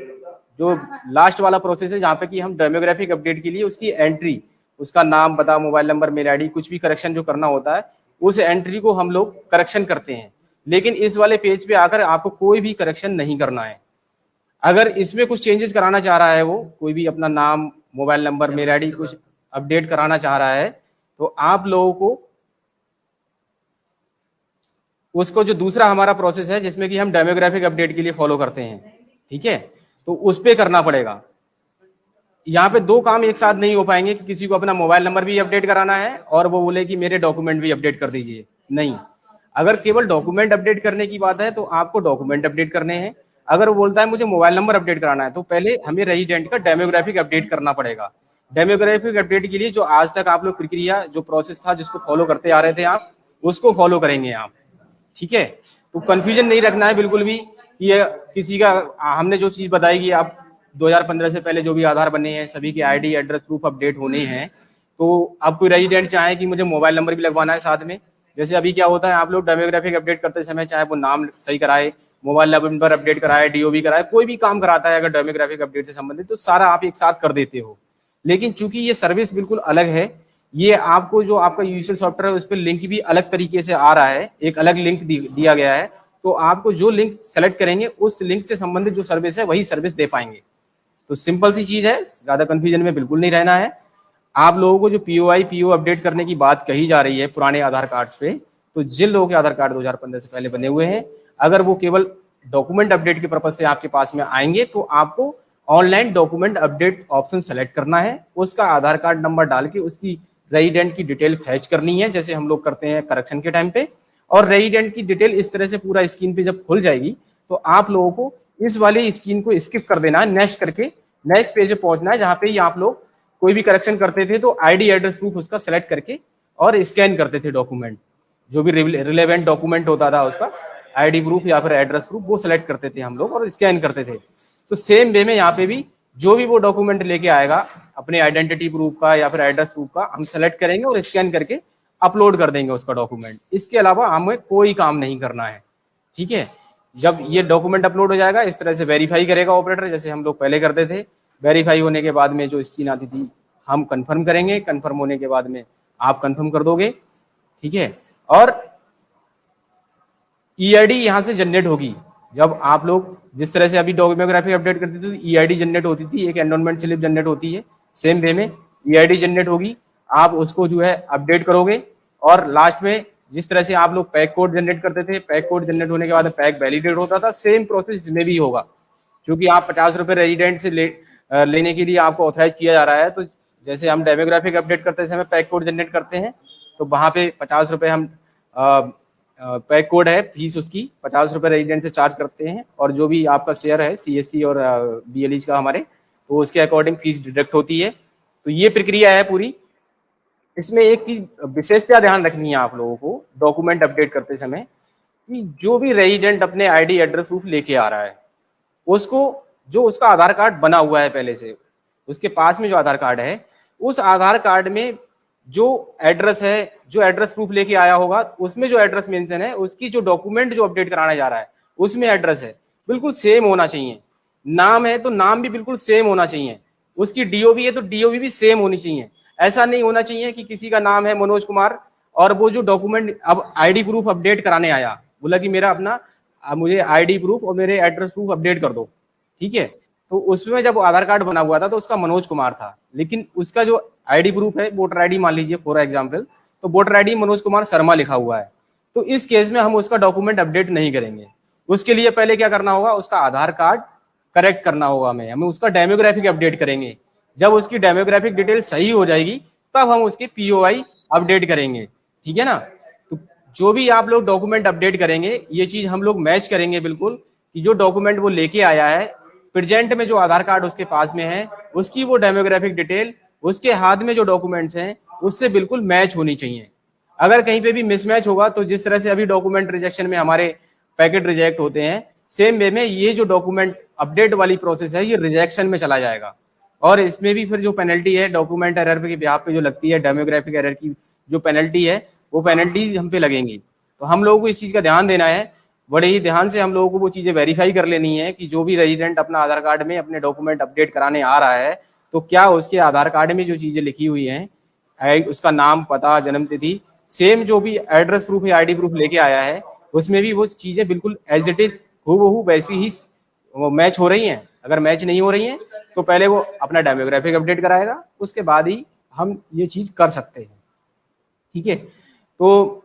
जो लास्ट वाला प्रोसेस है जहाँ पे कि हम डेमोग्राफिक अपडेट के लिए उसकी एंट्री, उसका नाम, पता, मोबाइल नंबर, मेल ID, कुछ भी करेक्शन जो करना होता है उस एंट्री को हम लोग करेक्शन करते हैं। लेकिन इस वाले पेज पे आकर आपको कोई भी करेक्शन नहीं करना है। अगर इसमें कुछ चेंजेस कराना चाह रहा है, वो कोई भी अपना नाम, मोबाइल नंबर, मेल ID कुछ अपडेट कराना चाह रहा है, तो आप लोगों को उसको जो दूसरा हमारा प्रोसेस है जिसमें कि हम डेमोग्राफिक अपडेट के लिए फॉलो करते हैं, ठीक है, तो उस पे करना पड़ेगा। यहाँ पे दो काम एक साथ नहीं हो पाएंगे कि किसी को अपना मोबाइल नंबर भी अपडेट कराना है और वो बोले कि मेरे डॉक्यूमेंट भी अपडेट कर दीजिए, नहीं। अगर केवल डॉक्यूमेंट अपडेट करने की बात है तो आपको डॉक्यूमेंट अपडेट करने हैं। अगर वो बोलता है मुझे मोबाइल नंबर अपडेट कराना है तो पहले हमें रेजिडेंट का डेमोग्राफिक अपडेट करना पड़ेगा। डेमोग्राफिक अपडेट के लिए जो आज तक आप लोग प्रक्रिया, जो प्रोसेस था जिसको फॉलो करते आ रहे थे आप, उसको फॉलो करेंगे आप, ठीक है। तो कंफ्यूजन नहीं रखना है बिल्कुल भी कि ये किसी का, हमने जो चीज बताई कि आप 2015 से पहले जो भी आधार बने हैं सभी के ID एड्रेस प्रूफ अपडेट होने हैं। तो अब कोई रेजिडेंट चाहे कि मुझे मोबाइल नंबर भी लगवाना है साथ में, जैसे अभी क्या होता है आप लोग डेमोग्राफिक अपडेट करते समय चाहे वो नाम सही कराए, मोबाइल नंबर अपडेट कराए, DOB कराए, कोई भी काम कराता है अगर डेमोग्राफिक अपडेट से संबंधित तो सारा आप एक साथ कर देते हो। लेकिन चूंकि ये सर्विस बिल्कुल अलग है, ये आपको जो आपका यूजुअल सॉफ्टवेयर है उस पर लिंक भी अलग तरीके से आ रहा है, एक अलग लिंक दिया गया है, तो आपको जो लिंक सेलेक्ट करेंगे उस लिंक से संबंधित जो सर्विस है वही सर्विस दे पाएंगे। तो सिंपल सी चीज है, ज्यादा कंफ्यूजन में बिल्कुल नहीं रहना है। आप लोगों को जो POI PO अपडेट करने की बात कही जा रही है पुराने आधार कार्ड्स पे, तो जिन लोगों के आधार कार्ड 2015 से पहले बने हुए हैं, अगर वो केवल डॉक्यूमेंट अपडेट के पर्पज से आपके पास में आएंगे तो आपको online document update option select करना है, उसका आधार कार्ड नंबर डाल के उसकी रेजिडेंट की डिटेल फैच करनी है, जैसे हम लोग करते हैं करेक्शन के टाइम पे। और रेजिडेंट की डिटेल इस तरह से पूरा स्क्रीन पे जब खुल जाएगी तो आप लोगों को इस वाली स्क्रीन को स्किप कर देना है, नेक्स्ट करके नेक्स्ट पेज पे पहुंचना है, जहां पे ही आप लोग कोई भी करेक्शन करते थे तो ID एड्रेस प्रूफ उसका सेलेक्ट करके और स्कैन करते थे डॉक्यूमेंट, जो भी रिलेवेंट डॉक्यूमेंट होता था उसका ID प्रूफ या फिर एड्रेस प्रूफ वो सिलेक्ट करते थे हम लोग और स्कैन करते थे। तो सेम वे में यहाँ पे भी जो भी वो डॉक्यूमेंट लेके आएगा अपने आइडेंटिटी प्रूफ का या फिर एड्रेस प्रूफ का, हम सेलेक्ट करेंगे और स्कैन करके अपलोड कर देंगे उसका डॉक्यूमेंट। इसके अलावा हमें कोई काम नहीं करना है, ठीक है। जब ये डॉक्यूमेंट अपलोड हो जाएगा इस तरह से वेरीफाई करेगा ऑपरेटर, जैसे हम लोग पहले करते थे। वेरीफाई होने के बाद में जो स्क्रीन आती थी हम कंफर्म करेंगे, कंफर्म होने के बाद में आप कंफर्म कर दोगे, ठीक है। और EID यहाँ से जनरेट होगी। जब आप लोग जिस तरह से अभी डेमोग्राफिक अपडेट करते थे तो EID जनरेट होती थी, एक एनरोलमेंट स्लिप जनरेट होती है, सेम वे में EID जनरेट होगी। आप उसको जो है अपडेट करोगे और लास्ट में जिस तरह से आप लोग पैक कोड जनरेट करते थे, पैक कोड जनरेट होने के बाद पैक वैलिडेट होता था, सेम प्रोसेस इसमें भी होगा। क्योंकि आप 50 रुपए रेजिडेंट से लेने के लिए आपको ऑथराइज किया जा रहा है, तो जैसे हम डेमोग्राफिक अपडेट करते समय पैक कोड जनरेट करते हैं तो वहां पे 50 रुपए हम पैक कोड है, फीस उसकी 50 रुपए रेजिडेंट से चार्ज करते हैं, और जो भी आपका शेयर है CSC और BLE का हमारे, तो उसके अकॉर्डिंग फीस डिडक्ट होती है। तो ये प्रक्रिया है पूरी। इसमें एक चीज विशेषता ध्यान रखनी है आप लोगों को डॉक्यूमेंट अपडेट करते समय, कि जो भी रेजिडेंट अपने ID एड्रेस प्रूफ लेके आ रहा है उसको, जो उसका आधार कार्ड बना हुआ है पहले से, उसके पास में जो आधार कार्ड है उस आधार कार्ड में जो एड्रेस है, जो एड्रेस प्रूफ लेके आया होगा उसमें जो एड्रेस मेंशन है, उसकी जो डॉक्यूमेंट जो अपडेट कराने जा रहा है उसमें एड्रेस है बिल्कुल सेम होना चाहिए। नाम है तो नाम भी बिल्कुल सेम होना चाहिए, उसकी DOB है तो DOB भी सेम होनी चाहिए। ऐसा नहीं होना चाहिए कि किसी का नाम है मनोज कुमार और वो जो डॉक्यूमेंट अब ID प्रूफ अपडेट कराने आया बोला कि मेरा अपना मुझे ID प्रूफ और मेरे एड्रेस प्रूफ अपडेट कर दो, ठीक है। तो उसमें जब आधार कार्ड बना हुआ था तो उसका मनोज कुमार था, लेकिन उसका जो ID प्रूफ है, वोटर ID मान लीजिए फॉर एग्जांपल, तो वोटर ID मनोज कुमार शर्मा लिखा हुआ है, तो इस केस में हम उसका डॉक्यूमेंट अपडेट नहीं करेंगे। उसके लिए पहले क्या करना होगा, उसका आधार कार्ड करेक्ट करना होगा, हमें उसका डेमोग्राफिक अपडेट करेंगे। जब उसकी डेमोग्राफिक डिटेल सही हो जाएगी तब हम उसके POI अपडेट करेंगे, ठीक है ना। तो जो भी आप लोग डॉक्यूमेंट अपडेट करेंगे ये चीज हम लोग मैच करेंगे बिल्कुल, कि जो डॉक्यूमेंट वो लेके आया है प्रेजेंट में जो आधार कार्ड उसके पास में है उसकी वो डेमोग्राफिक डिटेल उसके हाथ में जो डॉक्यूमेंट्स हैं उससे बिल्कुल मैच होनी चाहिए। अगर कहीं पे भी मिसमैच होगा तो जिस तरह से अभी डॉक्यूमेंट रिजेक्शन में हमारे पैकेट रिजेक्ट होते हैं, सेम वे में ये जो डॉक्यूमेंट अपडेट वाली प्रोसेस है ये रिजेक्शन में चला जाएगा। और इसमें भी फिर जो पेनल्टी है डॉक्यूमेंट एरर के बिहाफ पे जो लगती है, डेमोग्राफिक एरर की जो पेनल्टी है वो पेनल्टी हम पे लगेंगी। तो हम लोगों को इस चीज़ का ध्यान देना है, बड़े ही ध्यान से हम लोगों को वो चीज़ें वेरीफाई कर लेनी है कि जो भी रेजिडेंट अपना आधार कार्ड में अपने डॉक्यूमेंट अपडेट कराने आ रहा है तो क्या उसके आधार कार्ड में जो चीज़ें लिखी हुई हैं, उसका नाम, पता, जन्म तिथि, सेम जो भी एड्रेस प्रूफ या आईडी प्रूफ लेके आया है उसमें भी वो चीज़ें बिल्कुल एज इट इज हूबहू वैसी ही वो मैच हो रही हैं। अगर मैच नहीं हो रही हैं तो पहले वो अपना डेमोग्राफिक अपडेट कराएगा, उसके बाद ही हम ये चीज़ कर सकते हैं। ठीक है, तो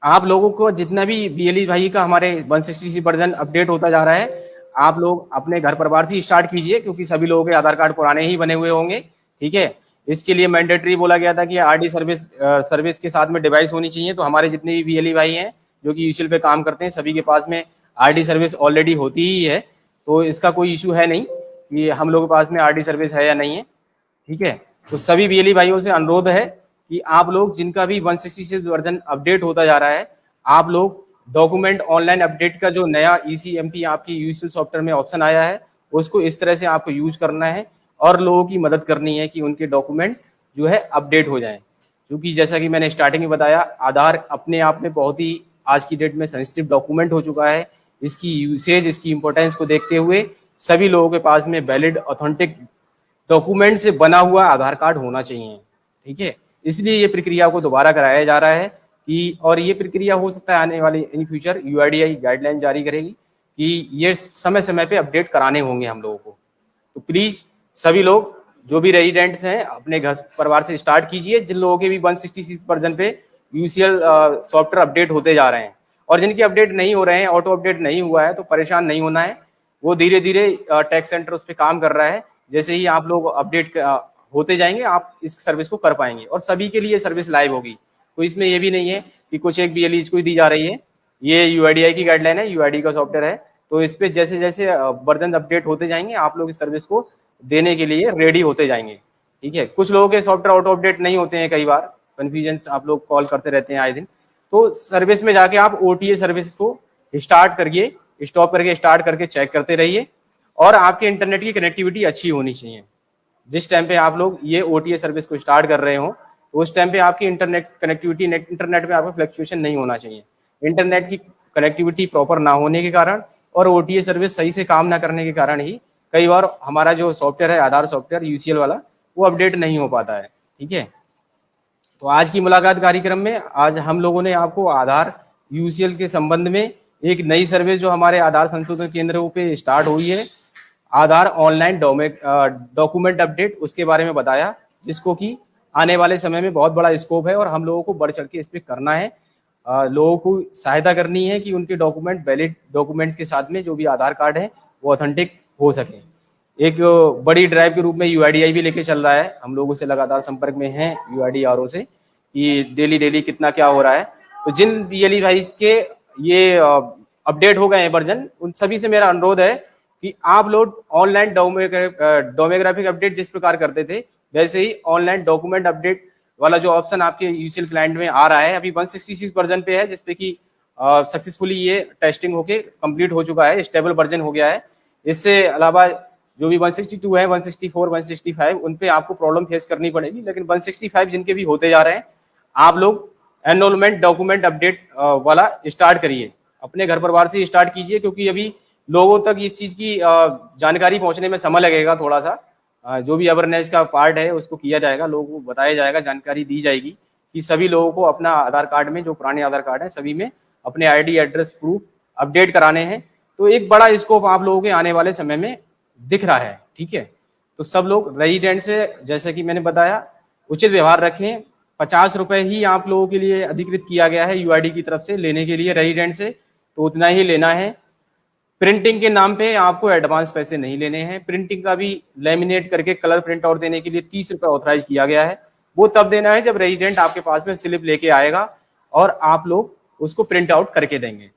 आप लोगों को जितना भी बीएलई भाई का हमारे 160 वर्जन अपडेट होता जा रहा है, आप लोग अपने घर परिवार से स्टार्ट कीजिए क्योंकि सभी लोगों के आधार कार्ड पुराने ही बने हुए होंगे। ठीक है, इसके लिए मैंडेटरी बोला गया था कि आरडी सर्विस के साथ में डिवाइस होनी चाहिए। तो हमारे जितने भी बीएलई भाई हैं जो कि यूसीएल पे काम करते हैं सभी के पास में आरडी सर्विस ऑलरेडी होती ही है, तो इसका कोई इशू है नहीं कि हम लोगों के पास में आरडी सर्विस है या नहीं है। ठीक है, तो सभी बीएलई भाइयों से अनुरोध है कि आप लोग जिनका भी 166 वर्जन अपडेट होता जा रहा है, आप लोग डॉक्यूमेंट ऑनलाइन अपडेट का जो नया ईसीएमपी आपकी यूसीएल सॉफ्टवेयर में ऑप्शन आया है उसको इस तरह से आपको यूज करना है और लोगों की मदद करनी है कि उनके डॉक्यूमेंट जो है अपडेट हो जाएं। क्योंकि जैसा कि मैंने स्टार्टिंग में बताया, आधार अपने आप में बहुत ही आज की डेट में सेंसिटिव डॉक्यूमेंट हो चुका है। इसकी यूसेज, इसकी इंपॉर्टेंस को देखते हुए सभी लोगों के पास में वैलिड ऑथेंटिक डॉक्यूमेंट से बना हुआ आधार कार्ड होना चाहिए। ठीक है, इसलिए ये प्रक्रिया को दोबारा कराया जा रहा है कि, और ये प्रक्रिया हो सकता है आने वाली इन फ्यूचर यूआईडीआई गाइडलाइन जारी करेगी कि ये समय समय पे अपडेट कराने होंगे हम लोगों को। तो प्लीज सभी लोग जो भी रेजिडेंट्स हैं अपने घर परिवार से स्टार्ट कीजिए, जिन लोगों के भी 166 वर्जन पे यूसीएल सॉफ्टवेयर अपडेट होते जा रहे हैं, और जिनके अपडेट नहीं हो रहे हैं, ऑटो अपडेट नहीं हुआ है, तो परेशान नहीं होना है। वो धीरे धीरे टैक्स सेंटर उस पर काम कर रहा है। जैसे ही आप लोग अपडेट होते जाएंगे आप इस सर्विस को कर पाएंगे और सभी के लिए सर्विस लाइव होगी। तो इसमें ये भी नहीं है कि कुछ एक बीएलई को ही दी जा रही है, ये यूआईडीआई की गाइडलाइन है, यूआईडी का सॉफ्टवेयर है। तो इस पे जैसे जैसे वर्जन अपडेट होते जाएंगे आप लोग इस सर्विस को देने के लिए रेडी होते जाएंगे। ठीक है, कुछ लोगों के सॉफ्टवेयर ऑटो अपडेट नहीं होते हैं, कई बार कन्फ्यूजन आप लोग कॉल करते रहते हैं आए दिन। तो सर्विस में जाके आप ओटीए सर्विस को स्टार्ट करिए, स्टॉप करके स्टार्ट करके चेक करते रहिए, और आपके इंटरनेट की कनेक्टिविटी अच्छी होनी चाहिए। जिस टाइम पे आप लोग ये ओटीए सर्विस को स्टार्ट कर रहे हो तो उस टाइम पे आपकी इंटरनेट कनेक्टिविटी, इंटरनेट में आपका फ्लक्चुएशन नहीं होना चाहिए। इंटरनेट की कनेक्टिविटी प्रॉपर ना होने के कारण और ओटीए सर्विस सही से काम ना करने के कारण ही कई बार हमारा जो सॉफ्टवेयर है आधार सॉफ्टवेयर यूसीएल वाला वो अपडेट नहीं हो पाता है। ठीक है, तो आज की मुलाकात कार्यक्रम में आज हम लोगों ने आपको आधार यूसीएल के संबंध में एक नई सर्विस जो हमारे आधार संशोधन केंद्रों पे स्टार्ट हुई है, आधार ऑनलाइन डॉक्यूमेंट अपडेट, उसके बारे में बताया, जिसको कि आने वाले समय में बहुत बड़ा स्कोप है और हम लोगों को बढ़ चढ़ के इस पे करना है। लोगों को सहायता करनी है कि उनके डॉक्यूमेंट वैलिड डॉक्यूमेंट के साथ में जो भी आधार कार्ड है वो ऑथेंटिक हो सके। एक बड़ी ड्राइव के रूप में यूआईडीआई भी लेके चल रहा है, हम लोगों से लगातार संपर्क में हैं यूआईडीआरओ से कि डेली कितना क्या हो रहा है। तो जिन बीएलई भाई के ये अपडेट हो गए हैं वर्जन, उन सभी से मेरा अनुरोध है कि आप लोग ऑनलाइन डोमोग्राफिक अपडेट जिस प्रकार करते थे वैसे ही ऑनलाइन डॉक्यूमेंट अपडेट वाला जो ऑप्शन आपके यूसीएल क्लाइंट में आ रहा है, अभी 166 वर्जन पे है, जिसपे कि सक्सेसफुली ये टेस्टिंग होके कंप्लीट हो चुका है, स्टेबल वर्जन हो गया है। इससे अलावा जो भी 162 है, 164, 165 उन पे आपको प्रॉब्लम फेस करनी पड़ेगी, लेकिन 165 जिनके भी होते जा रहे हैं आप लोग एनरोलमेंट डॉक्यूमेंट अपडेट वाला स्टार्ट करिए, अपने घर परिवार से स्टार्ट कीजिए, क्योंकि अभी लोगों तक इस चीज की जानकारी पहुंचने में समय लगेगा। थोड़ा सा जो भी अवेयरनेस का पार्ट है उसको किया जाएगा, लोगों को बताया जाएगा, जानकारी दी जाएगी कि सभी लोगों को अपना आधार कार्ड में जो पुराने आधार कार्ड है सभी में अपने आईडी एड्रेस प्रूफ अपडेट कराने हैं। तो एक बड़ा स्कोप आप लोगों के आने वाले समय में दिख रहा है। ठीक है, तो सब लोग रेजिडेंट से, जैसे कि मैंने बताया, उचित व्यवहार रखें। 50 रुपए ही आप लोगों के लिए अधिकृत किया गया है यूआईडी की तरफ से लेने के लिए रेजिडेंट से, तो उतना ही लेना है। प्रिंटिंग के नाम पे आपको एडवांस पैसे नहीं लेने हैं। प्रिंटिंग का भी लेमिनेट करके कलर प्रिंट आउट देने के लिए 30 रुपए ऑथराइज किया गया है, वो तब देना है जब रेजिडेंट आपके पास में स्लिप लेके आएगा और आप लोग उसको प्रिंट आउट करके देंगे।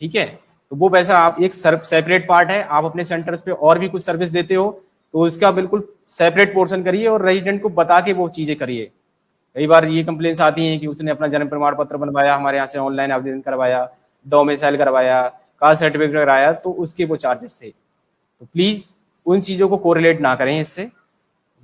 ठीक है, तो वो पैसा आप एक सेपरेट पार्ट है। आप अपने सेंटर्स पे और भी कुछ सर्विस देते हो तो उसका बिल्कुल सेपरेट पोर्शन करिए और रेजिडेंट को बता के वो चीजें करिए। कई बार ये कंप्लेंट्स आती हैं कि उसने अपना जन्म प्रमाण पत्र बनवाया, हमारे यहाँ से ऑनलाइन आवेदन करवाया, डोमिसाइल करवाया, कास्ट सर्टिफिकेट कराया, तो उसके वो चार्जेस थे। तो प्लीज उन चीजों को कोरिलेट ना करें इससे,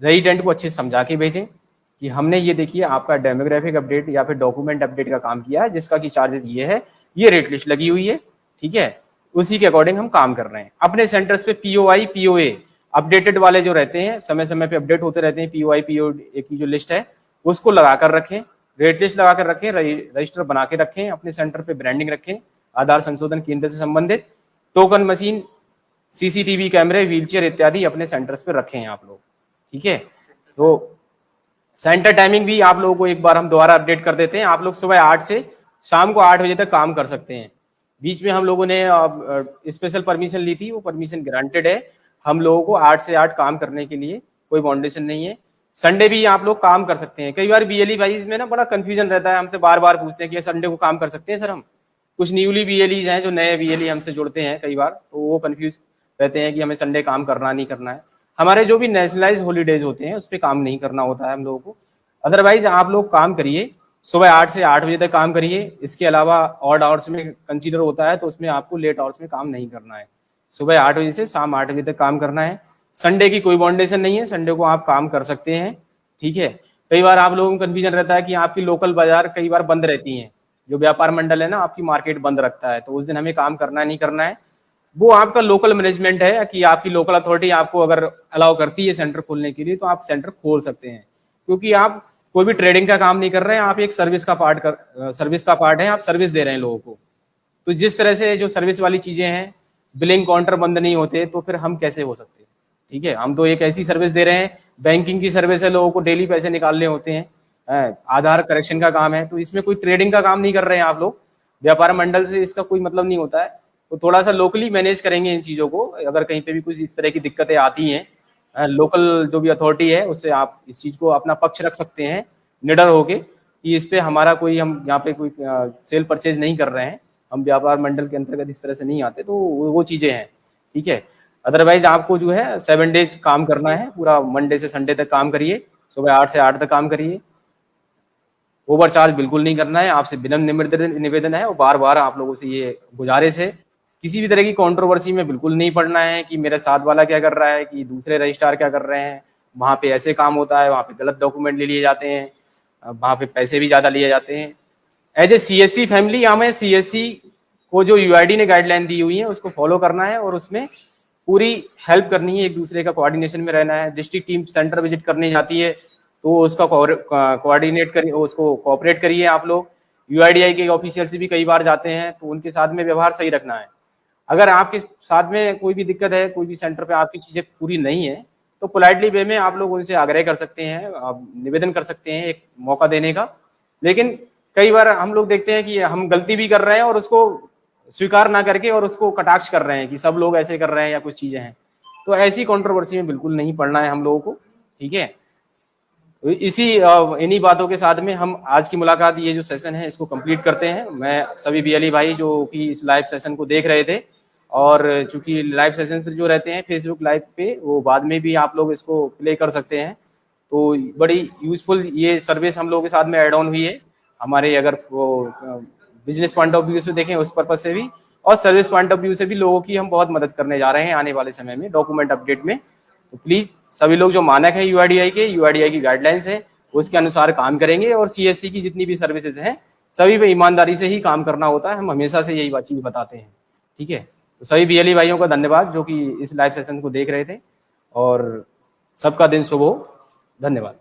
रेजिडेंट को अच्छे से समझा के भेजें कि हमने ये देखिए आपका डेमोग्राफिक अपडेट या फिर डॉक्यूमेंट अपडेट का काम किया है, जिसका की चार्जेस ये है, ये रेट लिस्ट लगी हुई है, ठीक है, उसी के अकॉर्डिंग हम काम कर रहे हैं। अपने सेंटर्स पे पीओआई पीओए अपडेटेड वाले जो रहते हैं, समय समय पे अपडेट होते रहते हैं, पीओआई पीओए की जो लिस्ट है उसको लगा कर रखें, रेट लिस्ट लगा कर रखें, रजिस्टर बना के रखें, अपने सेंटर पे ब्रांडिंग रखें, आधार संशोधन केंद्र से संबंधित टोकन मशीन, सीसीटीवी कैमरे, व्हीलचेयर इत्यादि अपने सेंटर्स पे रखें आप लोग, ठीक है। तो सेंटर टाइमिंग भी आप लोगों को एक बार हम दोबारा अपडेट कर देते हैं। आप लोग सुबह 8 से शाम को 8 बजे तक काम कर सकते हैं। बीच में हम लोगों ने स्पेशल परमिशन ली थी, वो परमिशन ग्रांटेड है। हम लोगों को 8 से 8 काम करने के लिए कोई बाउंडेशन नहीं है। संडे भी आप लोग काम कर सकते हैं। कई बार बीएलई भाई इसमें ना बड़ा कंफ्यूजन रहता है, हमसे बार बार पूछते हैं कि संडे को काम कर सकते हैं सर हम। कुछ न्यूली बीएलईज हैं जो नए बीएलई हमसे जुड़ते हैं कई बार, तो वो कंफ्यूज रहते हैं कि हमें संडे काम करना नहीं करना है। हमारे जो भी नेशनलाइज हॉलीडेज होते हैं उस पर काम नहीं करना होता है हम लोगों को। अदरवाइज आप लोग काम करिए, सुबह 8 से 8 बजे तक काम करिए। इसके अलावा ऑड आवर्स में कंसीडर होता है तो उसमें आपको लेट आवर्स में काम नहीं करना है। सुबह 8 बजे से शाम 8 बजे तक काम करना है। संडे की कोई बाउंडेशन नहीं है, संडे को आप काम कर सकते हैं, ठीक है। कई बार आप लोगों को कंफ्यूजन रहता है कि आपकी लोकल बाजार कई बार बंद रहती हैं, जो व्यापार मंडल है ना आपकी मार्केट बंद रखता है, तो उस दिन हमें काम करना नहीं करना है। वो आपका लोकल मैनेजमेंट है कि आपकी लोकल अथॉरिटी आपको अगर अलाउ करती है सेंटर खोलने के लिए तो आप सेंटर खोल सकते हैं, क्योंकि आप कोई भी ट्रेडिंग का काम नहीं कर रहे हैं, आप एक सर्विस का पार्ट है, आप सर्विस दे रहे हैं लोगों को। तो जिस तरह से जो सर्विस वाली चीजें हैं, बिलिंग काउंटर बंद नहीं होते तो फिर हम कैसे हो सकते हैं, ठीक है। हम तो एक ऐसी सर्विस दे रहे हैं, बैंकिंग की सर्विस है, लोगों को डेली पैसे निकालने होते हैं, आधार करेक्शन का काम है, तो इसमें कोई ट्रेडिंग का काम नहीं कर रहे हैं आप लोग। व्यापार मंडल से इसका कोई मतलब नहीं होता है। तो थोड़ा सा लोकली मैनेज करेंगे इन चीजों को। अगर कहीं पे भी कुछ इस तरह की दिक्कतें आती हैं, लोकल जो भी अथॉरिटी है उससे आप इस चीज को अपना पक्ष रख सकते हैं निडर होके कि इस पे हमारा कोई, हम यहाँ पे कोई सेल परचेज नहीं कर रहे हैं, हम व्यापार मंडल के अंतर्गत इस तरह से नहीं आते, तो वो चीजें हैं, ठीक है। अदरवाइज आपको जो है 7 डेज काम करना है, पूरा मंडे से संडे तक काम करिए, सुबह 8 से 8 तक काम करिए। ओवर चार्ज बिल्कुल नहीं करना है, आपसे विनम्र निवेदन है और बार बार आप लोगों से ये गुजारिश है, किसी भी तरह की कंट्रोवर्सी में बिल्कुल नहीं पड़ना है कि मेरे साथ वाला क्या कर रहा है, कि दूसरे रजिस्ट्रार क्या कर रहे हैं, वहां पे ऐसे काम होता है, वहां पे गलत डॉक्यूमेंट ले लिए जाते हैं, वहां पे पैसे भी ज्यादा लिए जाते हैं। एज ए सीएससी फैमिली हमें सीएससी को जो यूआईडी ने गाइडलाइन दी हुई है उसको फॉलो करना है और उसमें पूरी हेल्प करनी है, एक दूसरे का कोऑर्डिनेशन में रहना है। डिस्ट्रिक्ट टीम सेंटर विजिट करने जाती है तो उसका कोऑर्डिनेट करिए, उसको कोऑपरेट करिए आप लोग। यूआईडीआई के ऑफिशियल से भी कई बार जाते हैं तो उनके साथ में व्यवहार सही रखना है। अगर आपके साथ में कोई भी दिक्कत है, कोई भी सेंटर पे आपकी चीजें पूरी नहीं है, तो पोलाइटली वे में आप लोग उनसे आग्रह कर सकते हैं, आप निवेदन कर सकते हैं एक मौका देने का। लेकिन कई बार हम लोग देखते हैं कि हम गलती भी कर रहे हैं और उसको स्वीकार ना करके और उसको कटाक्ष कर रहे हैं कि सब लोग ऐसे कर रहे हैं या कुछ चीजें हैं, तो ऐसी कंट्रोवर्सी में बिल्कुल नहीं पड़ना है हम लोगों को, ठीक है। इन्हीं बातों के साथ में हम आज की मुलाकात, ये जो सेशन है इसको कंप्लीट करते हैं। मैं सभी बीएलई भाई जो कि इस लाइव सेशन को देख रहे थे, और चूंकि लाइव सेशन जो रहते हैं फेसबुक लाइव पे, वो बाद में भी आप लोग इसको प्ले कर सकते हैं, तो बड़ी यूजफुल ये सर्विस हम लोगों के साथ में ऐड ऑन हुई है हमारे, अगर वो बिजनेस पॉइंट ऑफ व्यू से देखें उस पर्पज से भी, और सर्विस पॉइंट ऑफ व्यू से भी लोगों की हम बहुत मदद करने जा रहे हैं आने वाले समय में डॉक्यूमेंट अपडेट में। तो प्लीज सभी लोग जो मानक है यूआईडीआई की गाइडलाइंस है उसके अनुसार काम करेंगे, और सीएससी की जितनी भी सर्विसेज हैं सभी पे ईमानदारी से ही काम करना होता है। हम हमेशा से यही चीज बताते हैं, ठीक है। तो सभी बीएलई भाइयों का धन्यवाद जो कि इस लाइव सेशन को देख रहे थे, और सबका दिन शुभ हो। धन्यवाद।